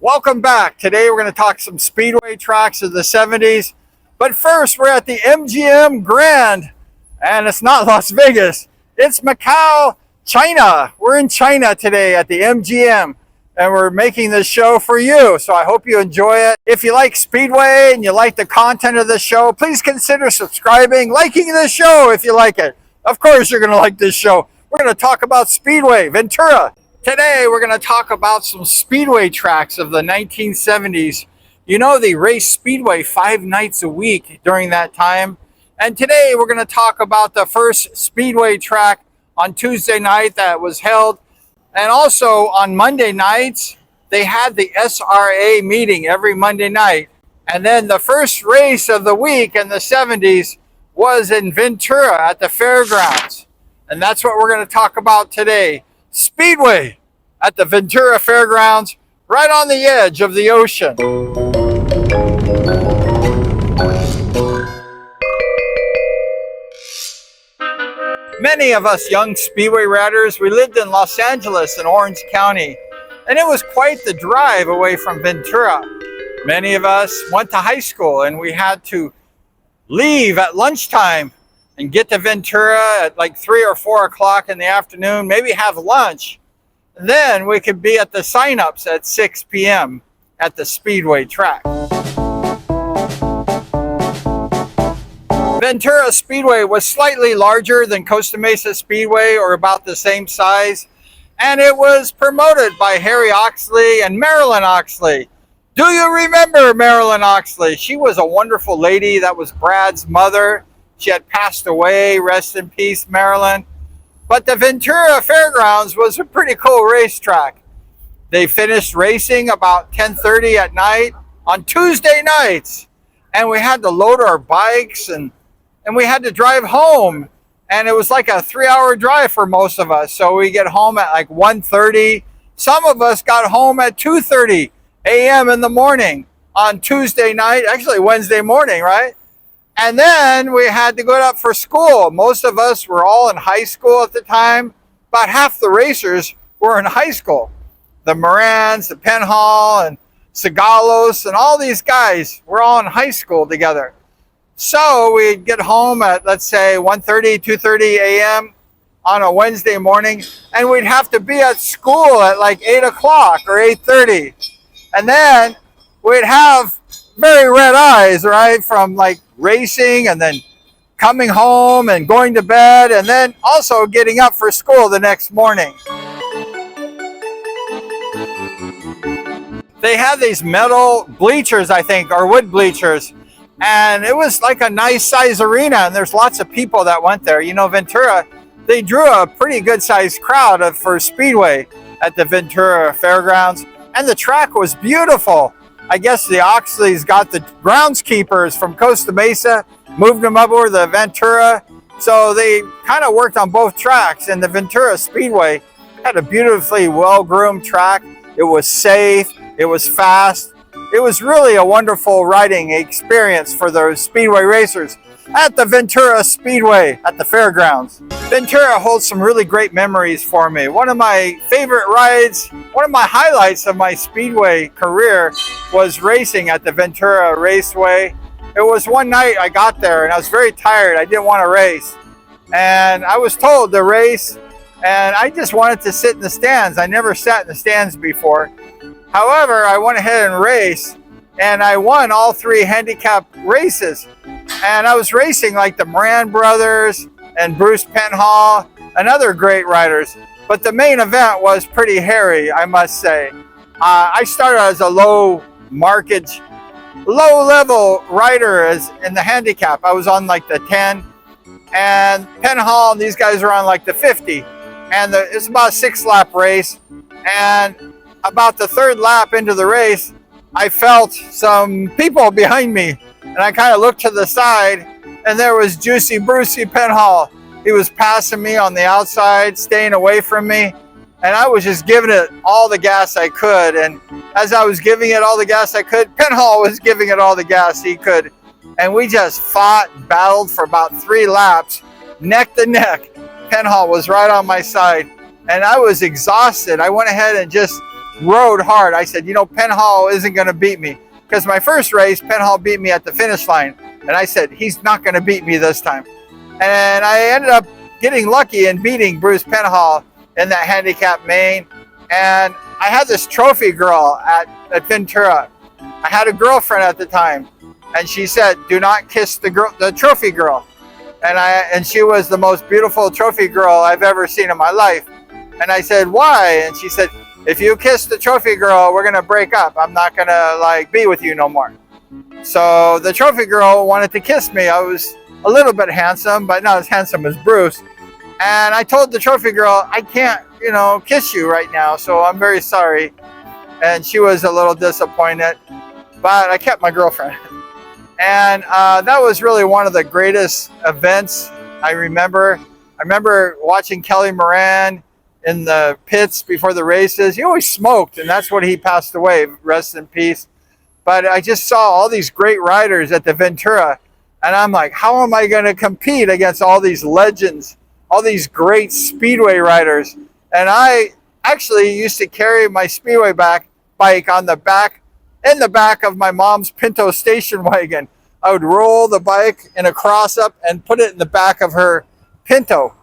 Welcome back. Today we're going to talk some speedway tracks of the 70s. But first, we're at the MGM Grand, and it's not Las Vegas. It's Macau, China. We're in China today at the MGM, and we're making this show for you. So I hope you enjoy it. If you like Speedway and you like the content of the show, please consider subscribing, liking this show if you like it. Of course, you're going to like this show. We're going to talk about Speedway Ventura. Today, we're going to talk about some speedway tracks of the 1970s. You know, they raced speedway 5 nights a week during that time. And today, we're going to talk about the first speedway track on Tuesday night that was held. And also on Monday nights, they had the SRA meeting every Monday night. And then the first race of the week in the 70s was in Ventura at the Fairgrounds. And that's what we're going to talk about today. Speedway at the Ventura Fairgrounds, right on the edge of the ocean. Many of us young speedway riders, we lived in Los Angeles and Orange County, and it was quite the drive away from Ventura. Many of us went to high school and we had to leave at lunchtime and get to Ventura at like 3 or 4 o'clock in the afternoon, maybe have lunch. And then we could be at the sign-ups at 6 p.m. at the Speedway track. Ventura Speedway was slightly larger than Costa Mesa Speedway, or about the same size, and it was promoted by Harry Oxley and Marilyn Oxley. Do you remember Marilyn Oxley? She was a wonderful lady. That was Brad's mother. She had passed away, rest in peace, Marilyn. But the Ventura Fairgrounds was a pretty cool racetrack. They finished racing about 10:30 at night on Tuesday nights. And we had to load our bikes and we had to drive home. And it was like a 3-hour drive for most of us. So we get home at like 1:30. Some of us got home at 2:30 a.m. in the morning on Tuesday night, actually Wednesday morning, right? And then we had to go up for school. Most of us were all in high school at the time. About half the racers were in high school. The Morans, the Penhall, and Segalos, and all these guys were all in high school together. So we'd get home at, let's say, 1:30, 2:30 a.m. on a Wednesday morning, and we'd have to be at school at like 8 o'clock or 8:30. And then we'd have very red eyes, right, from like racing and then coming home and going to bed and then also getting up for school the next morning. They had these metal bleachers, I think, or wood bleachers, and it was like a nice size arena, and there's lots of people that went there. You know, Ventura, they drew a pretty good sized crowd for Speedway at the Ventura Fairgrounds, and the track was beautiful. I guess the Oxleys got the groundskeepers from Costa Mesa, moved them up over the Ventura. So they kind of worked on both tracks, and the Ventura Speedway had a beautifully well-groomed track. It was safe, it was fast. It was really a wonderful riding experience for those speedway racers at the Ventura Speedway at the Fairgrounds. Ventura holds some really great memories for me. One of my favorite rides, one of my highlights of my speedway career was racing at the Ventura Raceway. It was one night I got there and I was very tired. I didn't want to race. And I was told to race, and I just wanted to sit in the stands. I never sat in the stands before. However, I went ahead and raced, and I won all 3 handicap races. And I was racing like the Moran brothers and Bruce Penhall and other great riders. But the main event was pretty hairy, I must say. I started as a low-level rider in the handicap. I was on like the 10, and Penhall and these guys were on like the 50. And it's about a 6-lap race. And about the 3rd lap into the race, I felt some people behind me. And I kind of looked to the side, and there was Juicy Brucey Penhall. He was passing me on the outside, staying away from me. And I was just giving it all the gas I could. And as I was giving it all the gas I could, Penhall was giving it all the gas he could. And we just fought and battled for about 3 laps, neck to neck. Penhall was right on my side, and I was exhausted. I went ahead and just rode hard. I said, you know, Penhall isn't going to beat me. Because my first race, Penhall beat me at the finish line. And I said, he's not going to beat me this time. And I ended up getting lucky and beating Bruce Penhall in that handicap main. And I had this trophy girl at Ventura. I had a girlfriend at the time. And she said, do not kiss the trophy girl. And she was the most beautiful trophy girl I've ever seen in my life. And I said, why? And she said, if you kiss the trophy girl, we're going to break up. I'm not going to be with you no more. So the trophy girl wanted to kiss me. I was a little bit handsome, but not as handsome as Bruce. And I told the trophy girl, I can't, kiss you right now. So I'm very sorry. And she was a little disappointed, but I kept my girlfriend. And that was really one of the greatest events I remember. I remember watching Kelly Moran in the pits before the races. He always smoked, and that's when he passed away. Rest in peace. But I just saw all these great riders at the Ventura, and I'm like, how am I going to compete against all these legends, all these great Speedway riders? And I actually used to carry my Speedway bike in the back of my mom's Pinto station wagon. I would roll the bike in a cross-up and put it in the back of her Pinto.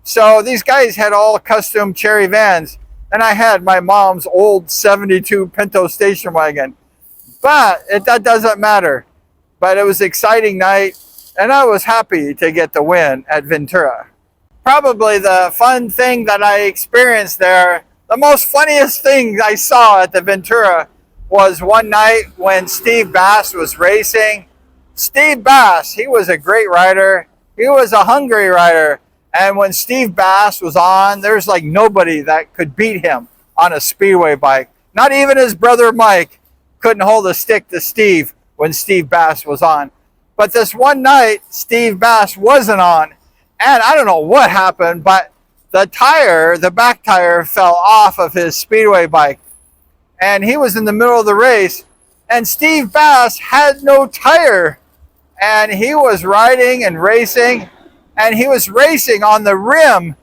So these guys had all custom cherry vans, and I had my mom's old 72 Pinto station wagon. But that doesn't matter. But it was an exciting night, and I was happy to get the win at Ventura. Probably the fun thing that I experienced there, the most funniest thing I saw at the Ventura was one night when Steve Bass was racing. Steve Bass, he was a great rider. He was a hungry rider. And when Steve Bass was on, there's like nobody that could beat him on a Speedway bike. Not even his brother Mike couldn't hold a stick to Steve when Steve Bass was on. But this one night, Steve Bass wasn't on. And I don't know what happened, but the back tire fell off of his Speedway bike. And he was in the middle of the race. And Steve Bass had no tire. And he was riding and racing. And he was racing on the rim.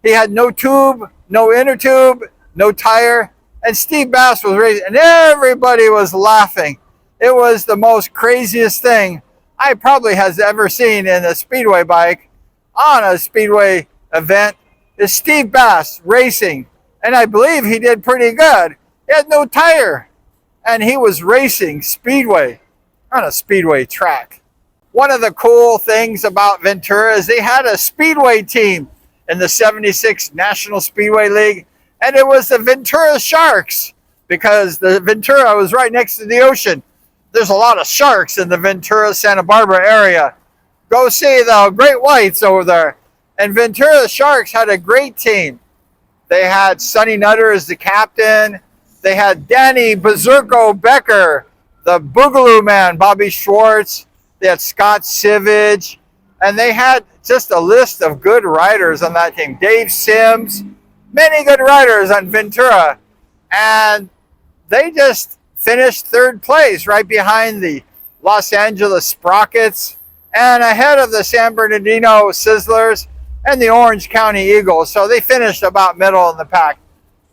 He had no tube, no inner tube, no tire. And Steve Bass was racing, and everybody was laughing. It was the most craziest thing I probably has ever seen in a Speedway bike on a Speedway event. Is Steve Bass racing. And I believe he did pretty good. He had no tire. And he was racing Speedway on a Speedway track. One of the cool things about Ventura is they had a Speedway team in the 76 National Speedway League, and it was the Ventura Sharks because the Ventura was right next to the ocean. There's a lot of sharks in the Ventura, Santa Barbara area. Go see the great whites over there. And Ventura Sharks had a great team. They had Sonny Nutter as the captain. They had Danny Berserko Becker, the Boogaloo Man, Bobby Schwartz. They had Scott Sivage, and they had just a list of good riders on that team. Dave Sims, many good riders on Ventura. And they just finished third place right behind the Los Angeles Sprockets and ahead of the San Bernardino Sizzlers and the Orange County Eagles. So they finished about middle in the pack.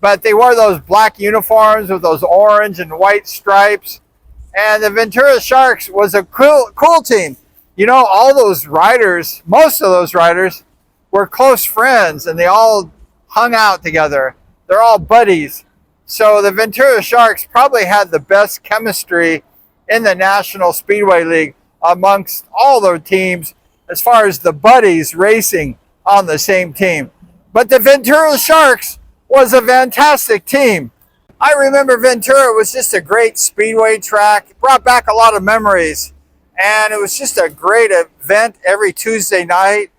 But they wore those black uniforms with those orange and white stripes. And the Ventura Sharks was a cool team. All those riders, most of those riders, were close friends, and they all hung out together. They're all buddies. So the Ventura Sharks probably had the best chemistry in the National Speedway League amongst all their teams as far as the buddies racing on the same team. But the Ventura Sharks was a fantastic team. I remember Ventura was just a great Speedway track. It brought back a lot of memories. And it was just a great event every Tuesday night.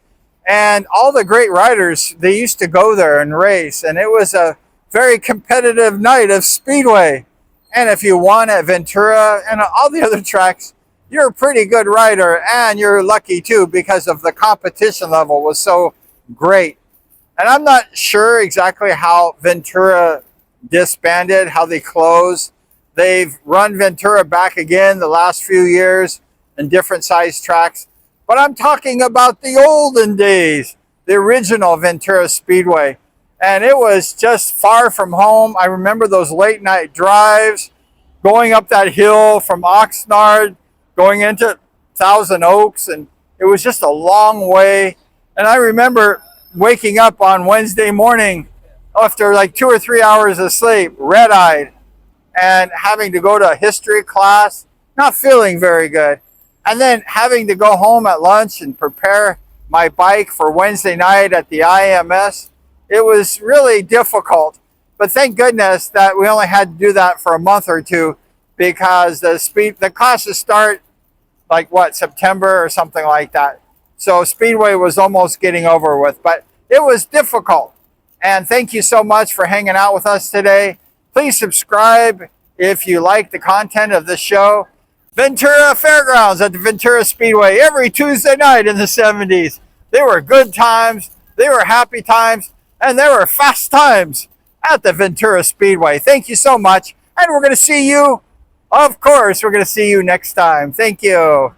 And all the great riders, they used to go there and race. And it was a very competitive night of Speedway. And if you won at Ventura and all the other tracks, you're a pretty good rider. And you're lucky too because of the competition level was so great. And I'm not sure exactly how Ventura disbanded, how they closed. They've run Ventura back again the last few years in different size tracks. But I'm talking about the olden days, the original Ventura Speedway. and it was just far from home. I remember those late night drives, going up that hill from Oxnard, going into Thousand Oaks, and it was just a long way. And I remember waking up on Wednesday morning after like 2 or 3 hours of sleep, red-eyed, and having to go to a history class, not feeling very good. And then having to go home at lunch and prepare my bike for Wednesday night at the IMS. It was really difficult. But thank goodness that we only had to do that for a month or two, because the classes start like what, September or something like that. So Speedway was almost getting over with, but it was difficult. And thank you so much for hanging out with us today. Please subscribe if you like the content of this show. Ventura Fairgrounds at the Ventura Speedway every Tuesday night in the 70s. They were good times, they were happy times, and they were fast times at the Ventura Speedway. Thank you so much, and we're going to see you, of course, we're going to see you next time. Thank you.